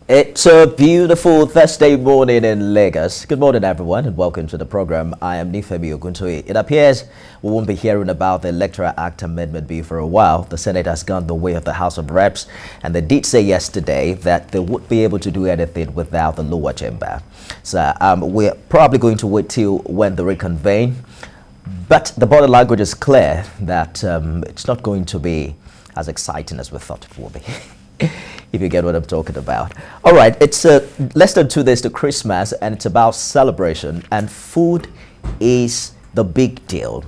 It's a beautiful Thursday morning in Lagos. Good morning, everyone, and welcome to the program. I am Nifemi Oguntoye. It appears we won't be hearing about the Electoral Act Amendment Bill for a while. The Senate has gone the way of the House of Reps, and they did say yesterday that they would be able to do anything without the lower chamber. So we're probably going to wait till when they reconvene. But the body language is clear that it's not going to be as exciting as we thought it would be. If you get what I'm talking about. All right, it's less than 2 days to Christmas, and it's about celebration, and food is the big deal.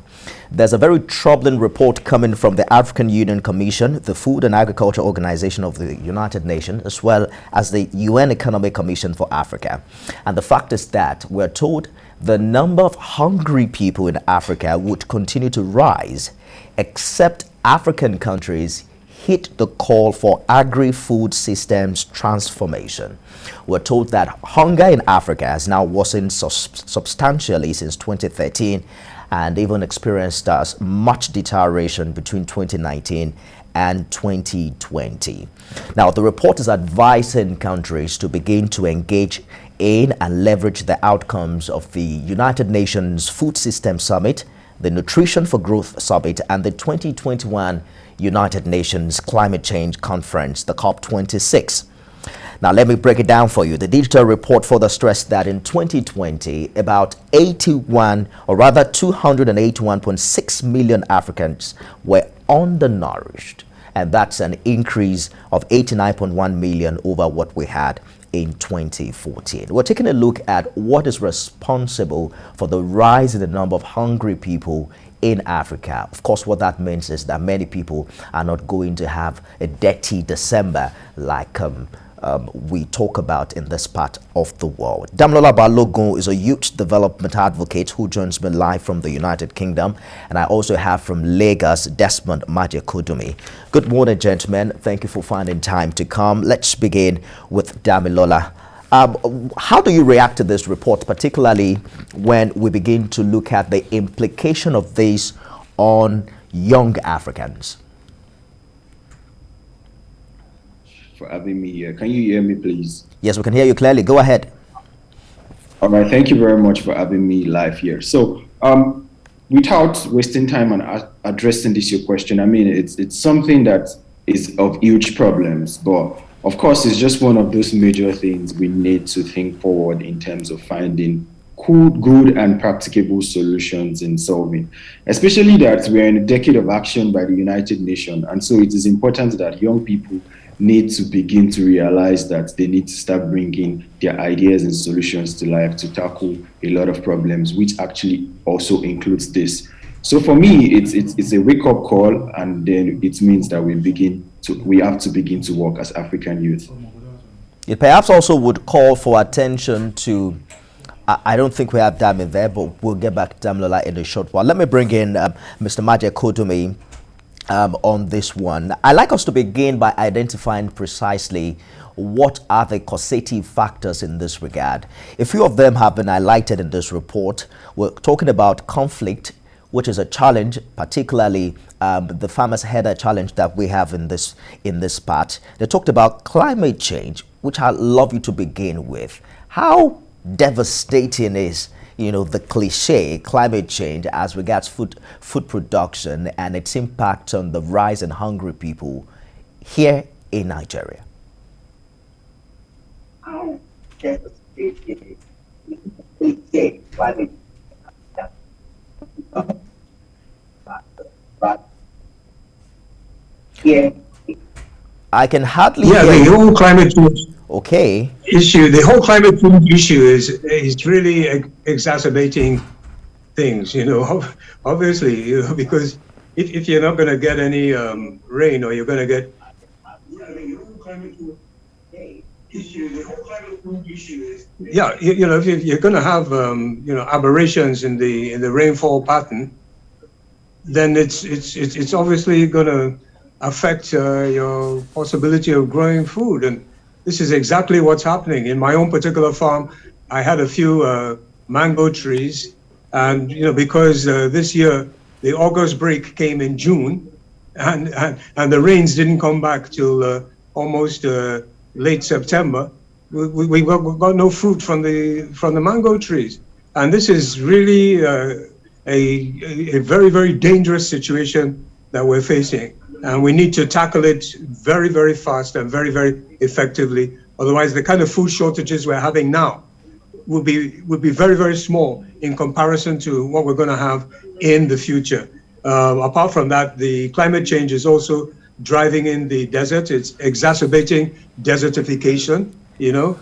There's a very troubling report coming from the African Union Commission, the Food and Agriculture Organization of the United Nations, as well as the UN Economic Commission for Africa. And the fact is that we're told the number of hungry people in Africa would continue to rise, except African countries hit the call for Agri-Food Systems Transformation. We're told that hunger in Africa has now worsened substantially since 2013 and even experienced much deterioration between 2019 and 2020. Now, the report is advising countries to begin to engage in and leverage the outcomes of the United Nations Food Systems Summit, the Nutrition for Growth Summit, and the 2021 United Nations Climate Change Conference, the COP26. Now, let me break it down for you. The digital report further stressed that in 2020, about 281.6 million Africans were undernourished. And that's an increase of 89.1 million over what we had in 2014. We're taking a look at what is responsible for the rise in the number of hungry people in Africa. Of course, what that means is that many people are not going to have a dirty December like we talk about in this part of the world. Damilola Balogun is a youth development advocate who joins me live from the United Kingdom. And I also have from Lagos, Desmond Majekodunmi. Good morning, gentlemen. Thank you for finding time to come. Let's begin with Damilola. How do you react to this report, particularly when we begin to look at the implication of this on young Africans? For having me here. Can you hear me, please? Yes, we can hear you clearly. Go ahead. All right. Thank you very much for having me live here. So, without wasting time on addressing this your question, I mean, it's something that is of huge problems, but of course, it's just one of those major things we need to think forward in terms of finding good and practicable solutions in solving, especially that we're in a decade of action by the United Nations. And so it is important that young people need to begin to realize that they need to start bringing their ideas and solutions to life to tackle a lot of problems, which actually also includes this. So for me, it's a wake-up call, and then it means that we have to begin to work as African youth. It perhaps also would call for attention to, I don't think we have Dami there, but we'll get back to Damilola in a short while. Let me bring in Mr. Majekodunmi on this one. I'd like us to begin by identifying precisely what are the causative factors in this regard. A few of them have been highlighted in this report. We're talking about conflict, which is a challenge, particularly the farmers' header challenge that we have in this part. They talked about climate change, which I'd love you to begin with. How devastating is, the cliche climate change as regards food production and its impact on the rise in hungry people here in Nigeria? How devastating is the cliche climate change? But yeah, I can hardly hear the whole climate change issue. The whole climate change issue is really exacerbating things. Obviously, because if you're not going to get any rain, or you're going to get the whole climate issue. The whole climate issue is if you're going to have aberrations in the rainfall pattern, then it's obviously going to affect your possibility of growing food. And this is exactly what's happening. In my own particular farm, I had a few mango trees, and because this year the August break came in June, and the rains didn't come back till almost late September. we got no fruit from the mango trees. And this is really a very, very dangerous situation that we're facing. And we need to tackle it very, very fast and very, very effectively. Otherwise, the kind of food shortages we're having now will be very, very small in comparison to what we're going to have in the future. Apart from that, the climate change is also driving in the desert. It's exacerbating desertification, you know.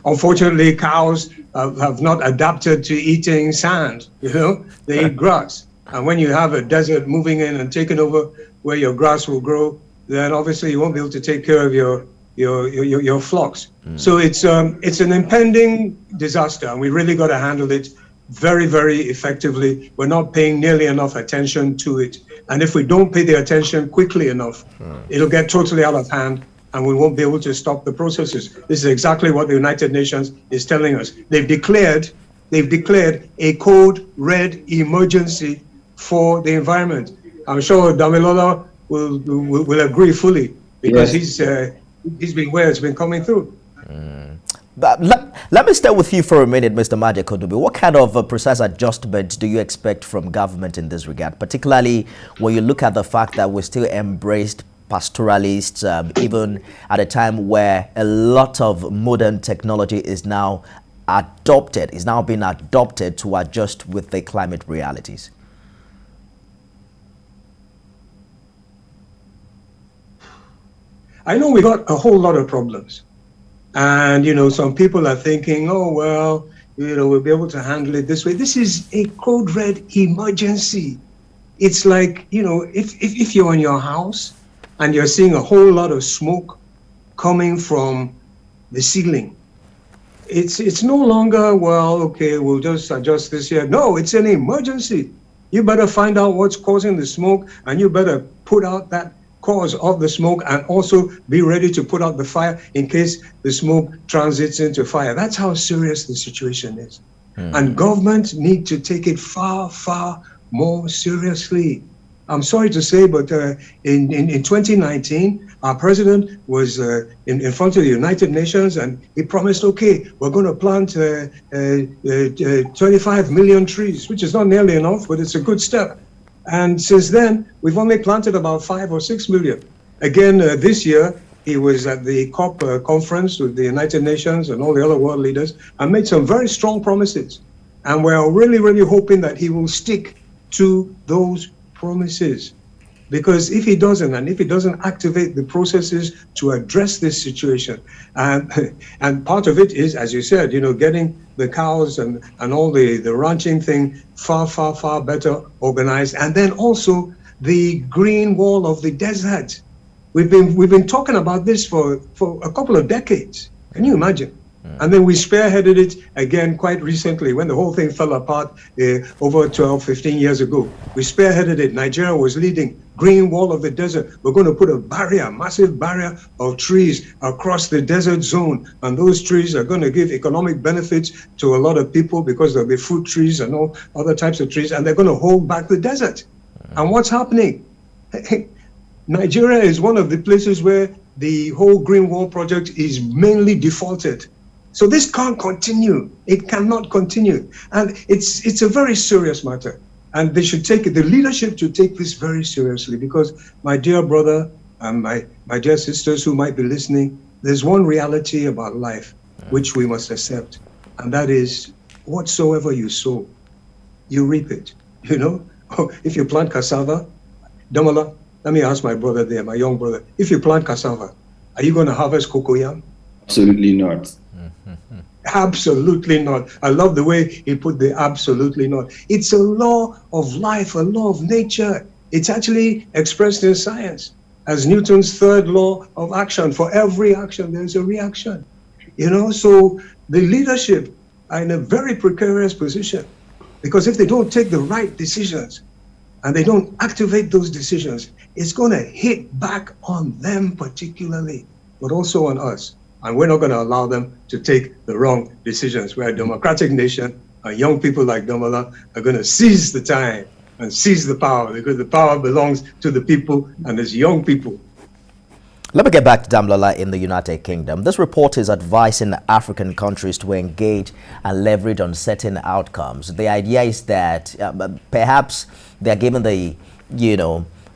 Unfortunately, cows have not adapted to eating sand, you know. They eat grass. And when you have a desert moving in and taking over where your grass will grow, then obviously you won't be able to take care of your flocks. So it's an impending disaster, and we really got to handle it very, very effectively. We're not paying nearly enough attention to it. And if we don't pay the attention quickly enough, it'll get totally out of hand and we won't be able to stop the processes. This is exactly what the United Nations is telling us. They've declared a code red emergency for the environment. I'm sure Damilola will agree fully because Yes. he's been where it's been coming through. But let me stay with you for a minute, Mr. Majekodunmi. What kind of precise adjustment do you expect from government in this regard, particularly when you look at the fact that we still embraced pastoralists, even at a time where a lot of modern technology is now being adopted to adjust with the climate realities? I know we got a whole lot of problems. And, you know, some people are thinking, oh, well, you know, we'll be able to handle it this way. This is a code red emergency. It's like, you know, if you're in your house and you're seeing a whole lot of smoke coming from the ceiling, it's no longer, well, okay, we'll just adjust this here. No, it's an emergency. You better find out what's causing the smoke, and you better put out that cause of the smoke and also be ready to put out the fire in case the smoke transits into fire. That's how serious the situation is. And government need to take it far, far more seriously. I'm sorry to say, but in 2019, our president was in front of the United Nations and he promised, okay, we're going to plant 25 million trees, which is not nearly enough, but it's a good step. And since then, we've only planted about 5 or 6 million. Again, this year, he was at the COP conference with the United Nations and all the other world leaders and made some very strong promises. And we're really, really hoping that he will stick to those promises. Because if he doesn't, and if he doesn't activate the processes to address this situation, and part of it is, as you said, you know, getting the cows and all the ranching thing far, far, far better organized, and then also the green wall of the desert. We've been talking about this for a couple of decades. Can you imagine? And then we spearheaded it again quite recently when the whole thing fell apart over 12, 15 years ago. We spearheaded it. Nigeria was leading. Green wall of the desert. We're going to put a barrier, massive barrier of trees across the desert zone. And those trees are going to give economic benefits to a lot of people because there'll be fruit trees and all other types of trees. And they're going to hold back the desert. And what's happening? Nigeria is one of the places where the whole Green Wall project is mainly defaulted. So this can't continue. It cannot continue. And it's a very serious matter. And they should take it, the leadership should take this very seriously, because my dear brother and my dear sisters who might be listening, there's one reality about life which we must accept. And that is, whatsoever you sow, you reap it. You know, if you plant cassava, Damola, let me ask my brother there, my young brother, if you plant cassava, are you going to harvest cocoyam? Absolutely not. Absolutely not. I love the way he put the absolutely not. It's a law of life, a law of nature. It's actually expressed in science as Newton's third law of action. For every action, there's a reaction. You know, so the leadership are in a very precarious position, because if they don't take the right decisions and they don't activate those decisions, it's going to hit back on them particularly, but also on us. And we're not going to allow them to take the wrong decisions. We're a democratic nation, and young people like Damola are going to seize the time and seize the power, because the power belongs to the people and it's young people. Let me get back to Damilola in the United Kingdom. This report is advising African countries to engage and leverage on certain outcomes. The idea is that perhaps they're given the,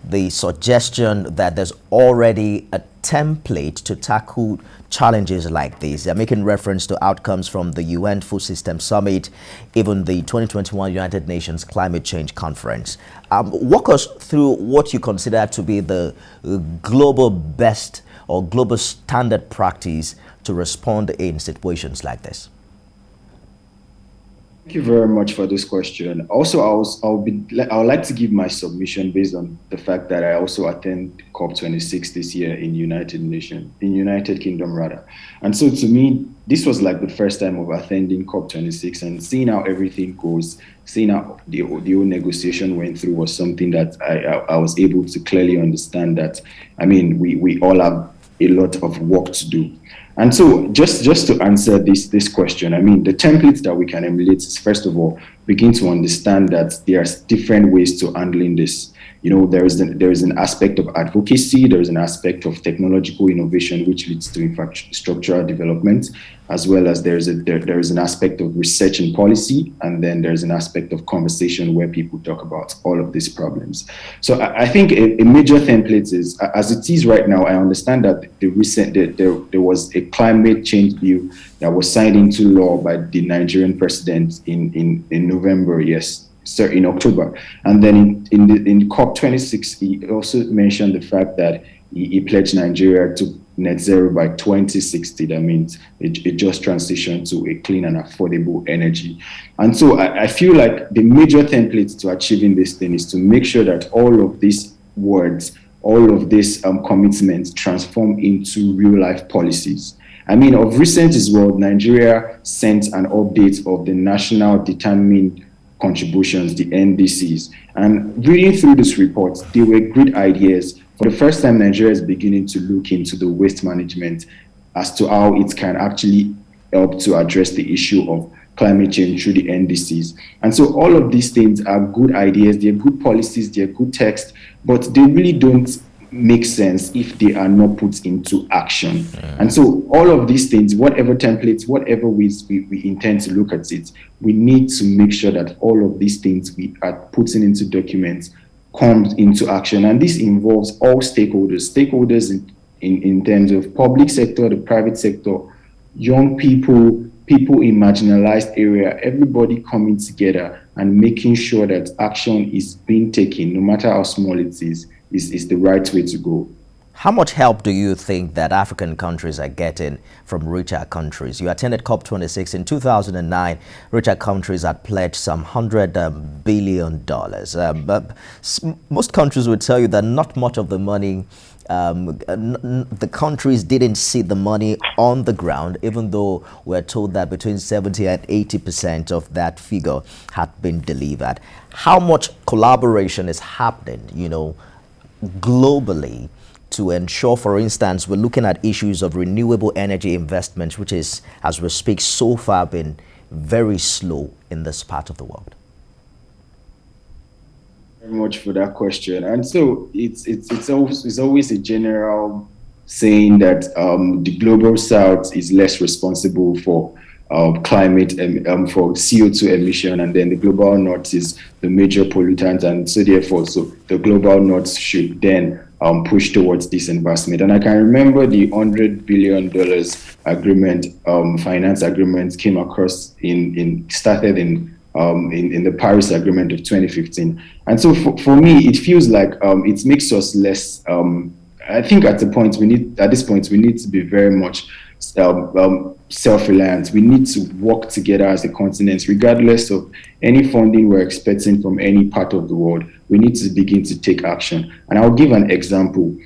the suggestion that there's already a template to tackle challenges like these. They're making reference to outcomes from the UN Food Systems Summit, even the 2021 United Nations Climate Change Conference. Walk us through what you consider to be the global best or global standard practice to respond in situations like this. Thank you very much for this question. Also, I would like to give my submission based on the fact that I also attend COP26 this year in United Kingdom rather. And so to me, this was like the first time of attending COP26 and seeing how everything goes, seeing how the whole negotiation went through was something that I was able to clearly understand that, I mean, we all have a lot of work to do. And so just to answer this question, I mean, the templates that we can emulate is, first of all, begin to understand that there are different ways to handling this. There is an aspect of advocacy, there is an aspect of technological innovation, which leads to infrastructural development, as well as there is an aspect of research and policy, and then there's an aspect of conversation where people talk about all of these problems. So I think a major template is, as it is right now, I understand that there was a climate change bill that was signed into law by the Nigerian president in November, yes. So in October, and then in COP26, he also mentioned the fact that he pledged Nigeria to net zero by 2060. That means a just transition to a clean and affordable energy. And so I feel like the major template to achieving this thing is to make sure that all of these words, all of these commitments transform into real life policies. I mean, of recent as well, Nigeria sent an update of the National Determined Contributions, the NDCs. And reading through this report, there were great ideas. For the first time, Nigeria is beginning to look into the waste management as to how it can actually help to address the issue of climate change through the NDCs. And so all of these things are good ideas, they're good policies, they're good text, but they really don't make sense if they are not put into action. And so all of these things, whatever templates, whatever ways we intend to look at it, we need to make sure that all of these things we are putting into documents comes into action. And this involves all stakeholders in terms of public sector, the private sector, young people in marginalized area, everybody coming together and making sure that action is being taken, no matter how small it is the right way to go. How much help do you think that African countries are getting from richer countries? You attended COP26 in 2009. Richer countries had pledged some $100 billion. But most countries would tell you that not much of the money, the countries didn't see the money on the ground, even though we're told that between 70 and 80% of that figure had been delivered. How much collaboration is happening, globally, to ensure, for instance, we're looking at issues of renewable energy investments, which is, as we speak, so far been very slow in this part of the world? Very much for that question. And so it's always a general saying that the global south is less responsible for climate and for CO2 emission, and then the global north is the major pollutant, and so therefore the global north should then push towards this investment. And I can remember the $100 billion agreement, finance agreement came across started in the Paris Agreement of 2015. And so for me, it feels like it makes us less. I think at this point we need to be very much self-reliant. We need to work together as a continent, regardless of any funding we're expecting from any part of the world. We need to begin to take action. And I'll give an example.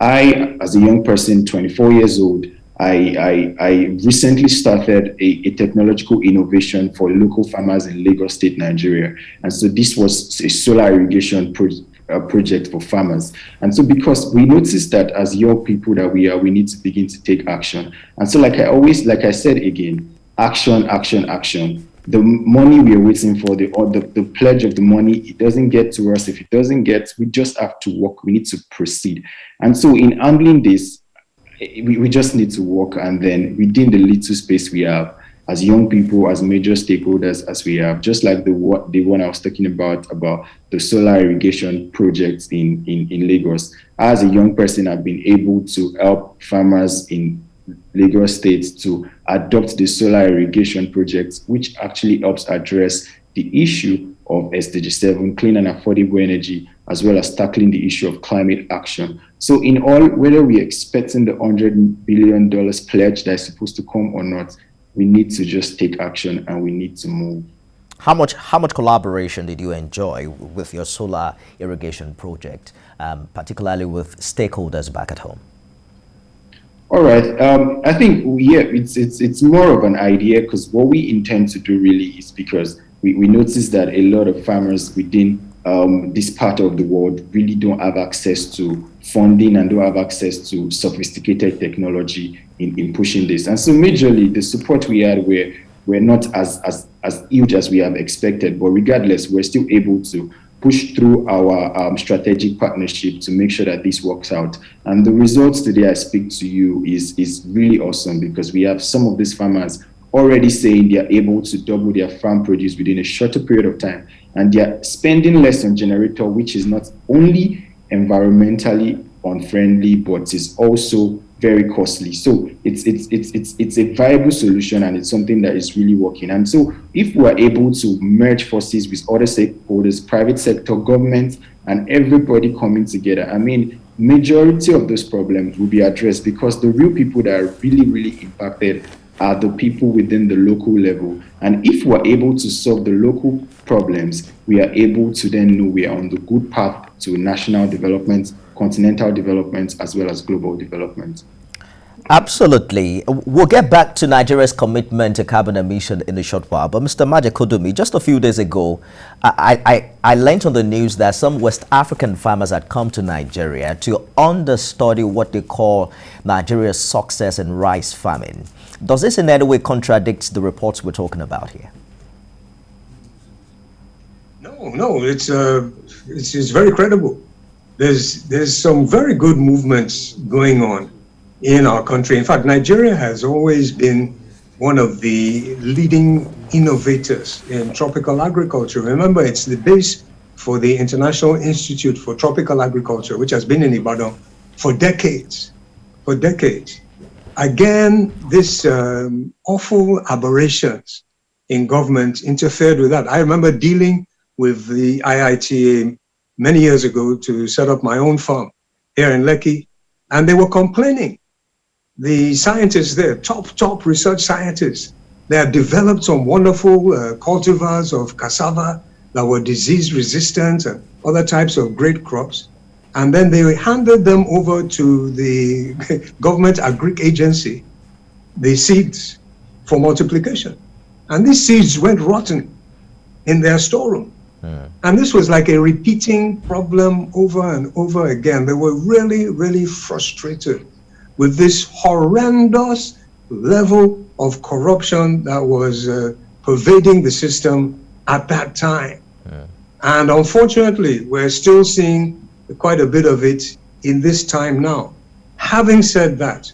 I, as a young person, 24 years old, I recently started a technological innovation for local farmers in Lagos State, Nigeria. And so this was a solar irrigation project for farmers. And so because we noticed that as young people that we are, we need to begin to take action. And so like I said again, action. The money we are waiting for, the pledge of the money, it doesn't get to us. If it doesn't get, we just have to work. We need to proceed. And so in handling this, we just need to work, and then within the little space we have, as young people, as major stakeholders, as we have, just like the one I was talking about the solar irrigation projects in Lagos. As a young person, I've been able to help farmers in Lagos State to adopt the solar irrigation projects, which actually helps address the issue of SDG 7, clean and affordable energy, as well as tackling the issue of climate action. So in all, whether we're expecting the $100 billion pledge that is supposed to come or not, we need to just take action and we need to move. How much collaboration did you enjoy with your solar irrigation project, particularly with stakeholders back at home? All right. I think, it's more of an idea, because what we intend to do really is because we notice that a lot of farmers within this part of the world really don't have access to funding and don't have access to sophisticated technology in pushing this. And so majorly the support we had were not as huge as we have expected, but regardless, we're still able to push through our strategic partnership to make sure that this works out. And the results today I speak to you is really awesome, because we have some of these farmers already saying they are able to double their farm produce within a shorter period of time, and they are spending less on generator, which is not only environmentally unfriendly, but is also very costly. So it's a viable solution, and it's something that is really working. And so if we are able to merge forces with other stakeholders, private sector, government, and everybody coming together, I mean, majority of those problems will be addressed, because the real people that are really impacted are the people within the local level. And if we're able to solve the local problems, we are able to then know we are on the good path to national development, continental development, as well as global development. Absolutely. We'll get back to Nigeria's commitment to carbon emission in a short while. But Mr. Majekodunmi, just a few days ago, I learned on the news that some West African farmers had come to Nigeria to understudy what they call Nigeria's success in rice farming. Does this in any way contradict the reports we're talking about here? No, it's very credible. There's some very good movements going on in our country. In fact, Nigeria has always been one of the leading innovators in tropical agriculture. Remember, it's the base for the International Institute for Tropical Agriculture, which has been in Ibadan for decades. Again, this awful aberrations in government interfered with that. I remember dealing with the IITA many years ago to set up my own farm here in Lekki, and they were complaining. The scientists there, top research scientists, they had developed some wonderful cultivars of cassava that were disease resistant and other types of great crops. And then they handed them over to the government agric agency, the seeds for multiplication. And these seeds went rotten in their storeroom. And this was like a repeating problem over and over again. They were really frustrated with this horrendous level of corruption that was pervading the system at that time. And unfortunately, we're still seeing quite a bit of it in this time now. Having said that,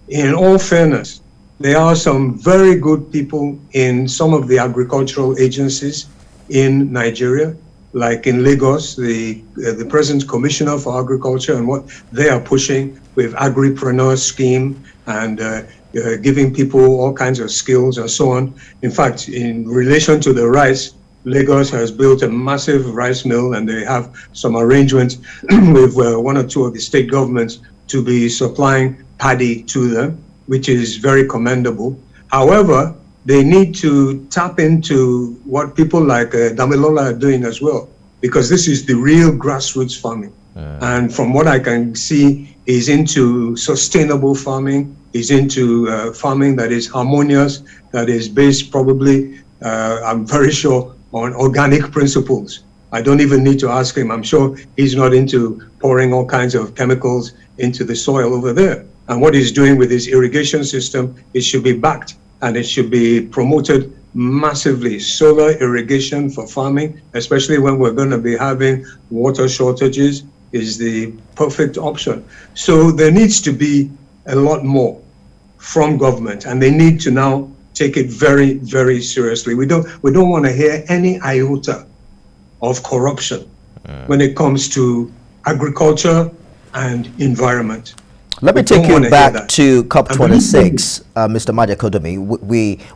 in all fairness, there are some very good people in some of the agricultural agencies in Nigeria, like in Lagos, the present Commissioner for Agriculture, and what they are pushing with Agripreneur scheme and giving people all kinds of skills and so on. In fact, in relation to the rice, Lagos has built a massive rice mill, and they have some arrangements with one or two of the state governments to be supplying paddy to them, which is very commendable. However, they need to tap into what people like Damilola are doing as well, because this is the real grassroots farming. And from what I can see, he's into sustainable farming, he's into farming that is harmonious, that is based probably, I'm very sure, on organic principles. I don't even need to ask him. I'm sure he's not into pouring all kinds of chemicals into the soil over there. And what he's doing with his irrigation system, it should be backed and it should be promoted massively. Solar irrigation for farming, especially when we're going to be having water shortages, is the perfect option. So there needs to be a lot more from government, and they need to now take it very, very seriously. We don't want to hear any iota of corruption when it comes to agriculture and environment. Let me take you back to COP26, Mr. Majekodunmi.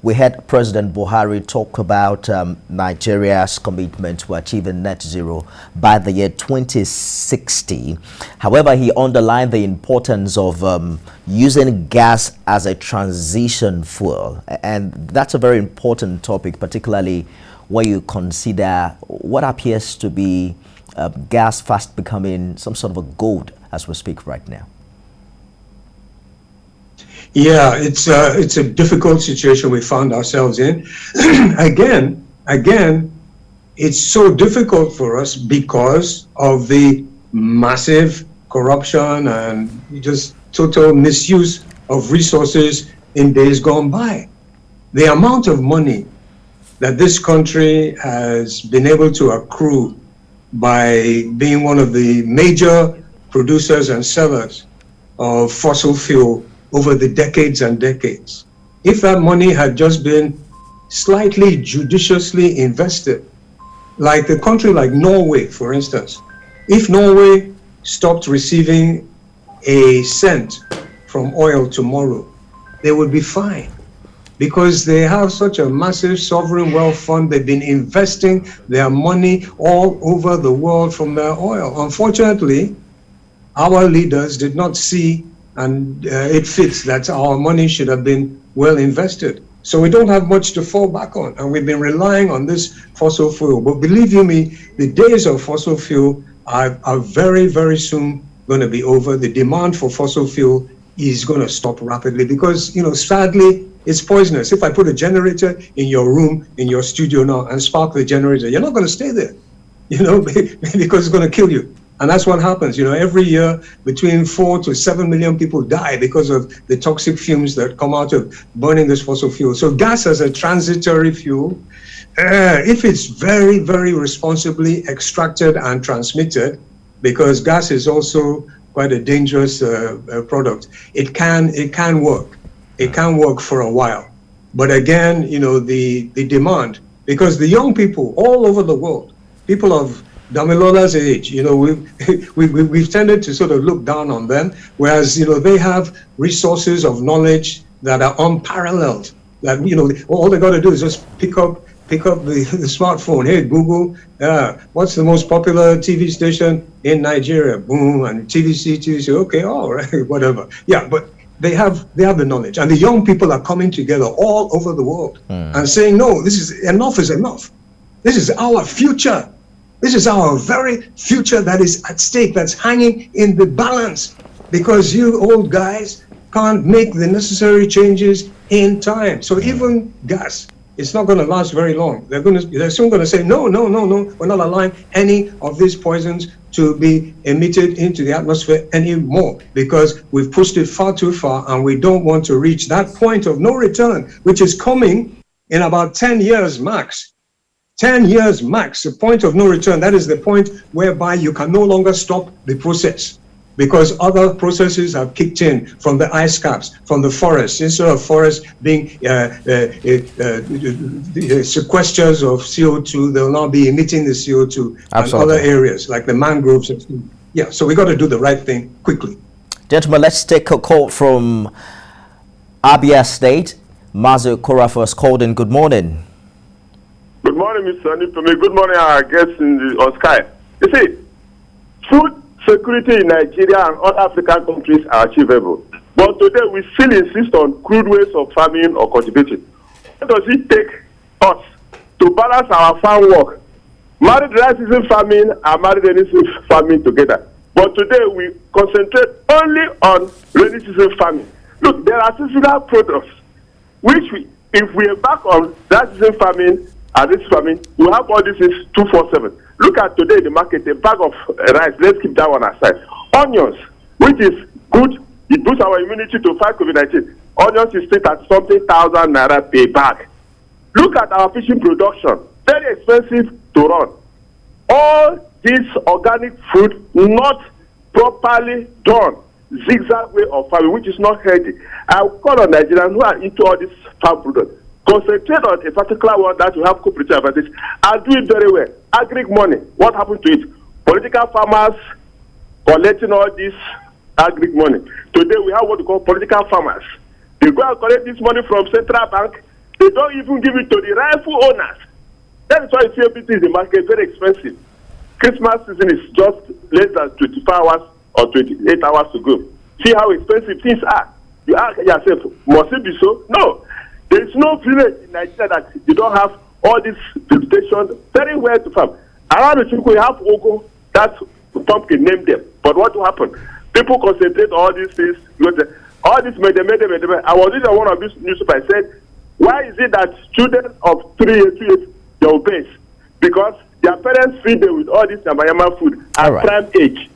We had President Buhari talk about Nigeria's commitment to achieving net zero by the year 2060. However, he underlined the importance of using gas as a transition fuel. And that's a very important topic, particularly when you consider what appears to be gas fast becoming some sort of a gold as we speak right now. Yeah, it's a difficult situation we found ourselves in. Again, it's so difficult for us because of the massive corruption and just total misuse of resources in days gone by. The amount of money that this country has been able to accrue by being one of the major producers and sellers of fossil fuel over the decades and decades. If that money had just been slightly judiciously invested, like a country like Norway, for instance, if Norway stopped receiving a cent from oil tomorrow, they would be fine because they have such a massive sovereign wealth fund. They've been investing their money all over the world from their oil. Unfortunately, our leaders did not see and it fits that our money should have been well invested. So we don't have much to fall back on, and we've been relying on this fossil fuel. But believe you me, the days of fossil fuel are very, very soon going to be over. The demand for fossil fuel is going to stop rapidly because, sadly, it's poisonous. If I put a generator in your room, in your studio now, and spark the generator, you're not going to stay there, because it's going to kill you. And that's what happens. Every year between 4 to 7 million people die because of the toxic fumes that come out of burning this fossil fuel. So gas as a transitory fuel, if it's very, very responsibly extracted and transmitted, because gas is also quite a dangerous product, it can work. It can work for a while. But again, the demand, because the young people all over the world, people of Damilola's age, we've tended to sort of look down on them, whereas, they have resources of knowledge that are unparalleled. That, all they got to do is just pick up the smartphone. Hey, Google, what's the most popular TV station in Nigeria? Boom, and TVC, okay, all right, whatever. Yeah, but they have the knowledge, and the young people are coming together all over the world and saying, no, enough is enough. This is our future. This is our very future that is at stake, that's hanging in the balance, because you old guys can't make the necessary changes in time. So even gas, it's not going to last very long. They're soon going to say, no, we're not allowing any of these poisons to be emitted into the atmosphere anymore, because we've pushed it far too far, and we don't want to reach that point of no return, which is coming in about 10 years max. 10 years max, the point of no return. That is the point whereby you can no longer stop the process, because other processes have kicked in from the ice caps, from the forests. Instead of forests being sequesters of CO2, they'll now be emitting the CO2 and other areas like the mangroves. Yeah, so we got to do the right thing quickly. Gentlemen, let's take a call from Abia State. Mazu Korafa has called in. Good morning. Good morning, Mr. Nipome. Good morning, our guests on Sky. You see, food security in Nigeria and other African countries are achievable. But today, we still insist on crude ways of farming or cultivating. What does it take us to balance our farm work? Married dry season farming and married rainy season farming together. But today, we concentrate only on rainy season farming. Look, there are seasonal products which, if we embark on dry season farming, and this farming, we have all this is 247. Look at today in the market, a bag of rice, let's keep that one aside. Onions, which is good, it boosts our immunity to fight COVID-19. Onions is still at something 1,000 naira per bag. Look at our fishing production, very expensive to run. All this organic food not properly done zigzag way of farming, which is not healthy. I will call on Nigerians who are into all this farm products. Concentrate on a particular one that will have cooperative advantage and do it very well. Agri money, what happened to it? Political farmers collecting all this agri money. Today we have what we call political farmers. They go and collect this money from central bank. They don't even give it to the rightful owners. That is why you see everything in the market very expensive. Christmas season is just less than 24 hours or 28 hours to go. See how expensive things are. You ask yourself, must it be so? No. There is no village in Nigeria that you don't have all these vegetation very well to farm. Around the Chuku, you have Ogo, that's pumpkin, name them. But what will happen? People concentrate on all these things. All this made them. I was reading one of these newspapers. I said, why is it that children of 3 years, 2 years, they obese? Because their parents feed them with all this yamayama food at prime age.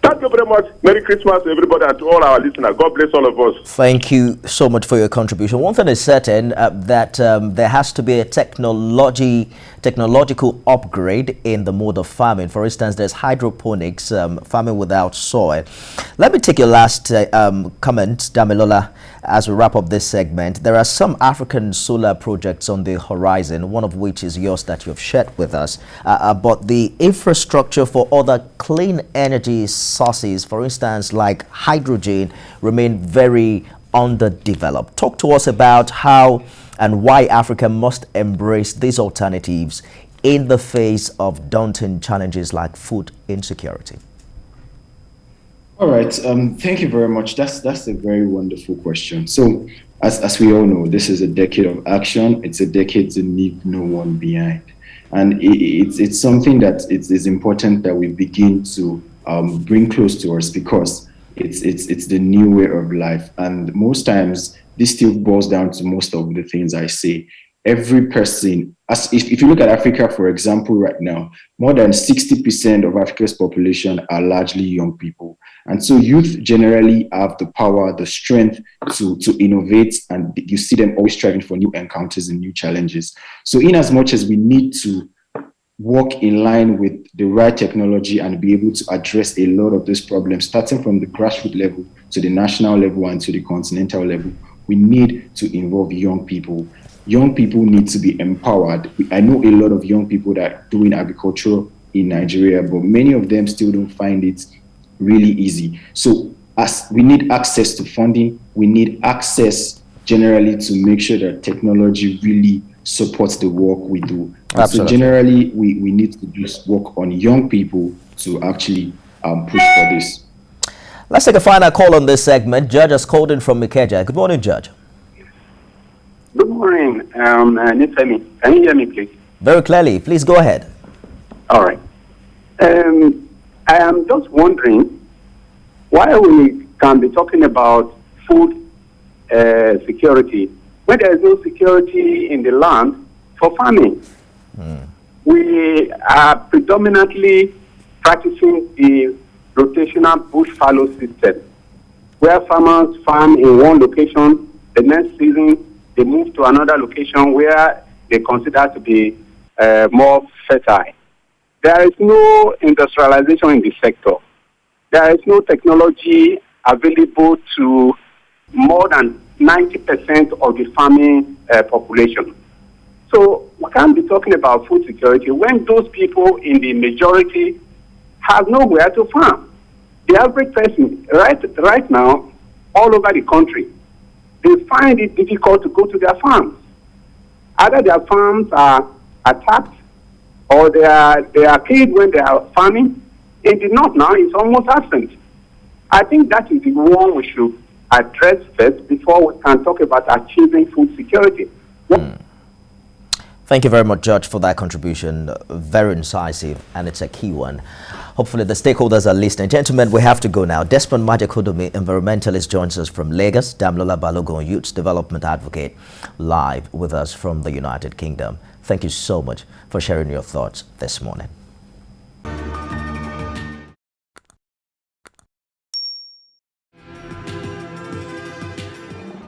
Thank you very much. Merry Christmas to everybody and to all our listeners. God bless all of us. Thank you so much for your contribution. One thing is certain, that there has to be a technological upgrade in the mode of farming. For instance, there's hydroponics, farming without soil. Let me take your last comment, Damilola, as we wrap up this segment. There are some African solar projects on the horizon, one of which is yours that you've shared with us. But the infrastructure for other clean energy sources, for instance, like hydrogen, remain very underdeveloped. Talk to us about how and why Africa must embrace these alternatives in the face of daunting challenges like food insecurity. All right. Thank you very much. That's a very wonderful question. So, as we all know, this is a decade of action. It's a decade to leave no one behind, and it's something that it's important that we begin to bring close to us, because it's the new way of life. And most times this still boils down to most of the things I say. Every person, if you look at Africa, for example, right now, more than 60% of Africa's population are largely young people. And so youth generally have the power, the strength to innovate, and you see them always striving for new encounters and new challenges. So in as much as we need to work in line with the right technology and be able to address a lot of these problems, starting from the grassroots level to the national level and to the continental level, we need to involve young people. Young people need to be empowered. I know a lot of young people that are doing agriculture in Nigeria, but many of them still don't find it really easy. So as we need access to funding, we need access generally to make sure that technology really supports the work we do. So generally, we need to just work on young people to actually push for this. Let's take a final call on this segment. Judge has called in from Ikeja. Good morning, Judge. Good morning, Nifemi. Can you hear me, please? Very clearly. Please go ahead. All right. I am just wondering why we can be talking about food security when there is no security in the land for farming. We are predominantly practicing the rotational bush fallow system, where farmers farm in one location, the next season they move to another location where they consider to be more fertile. There is no industrialization in the sector. There is no technology available to more than 90% of the farming population. So we can't be talking about food security when those people in the majority have nowhere to farm. The average person right now, all over the country, they find it difficult to go to their farms. Either their farms are attacked or they are killed when they are farming. In the north now, it's almost absent. I think that is the one we should address first before we can talk about achieving food security. Thank you very much, Judge, for that contribution. Very incisive, and it's a key one. Hopefully the stakeholders are listening. Gentlemen, we have to go now. Desmond, Majekodunmi, environmentalist, joins us from Lagos. Damilola Balogun, youth development advocate, live with us from the United Kingdom. Thank you so much for sharing your thoughts this morning.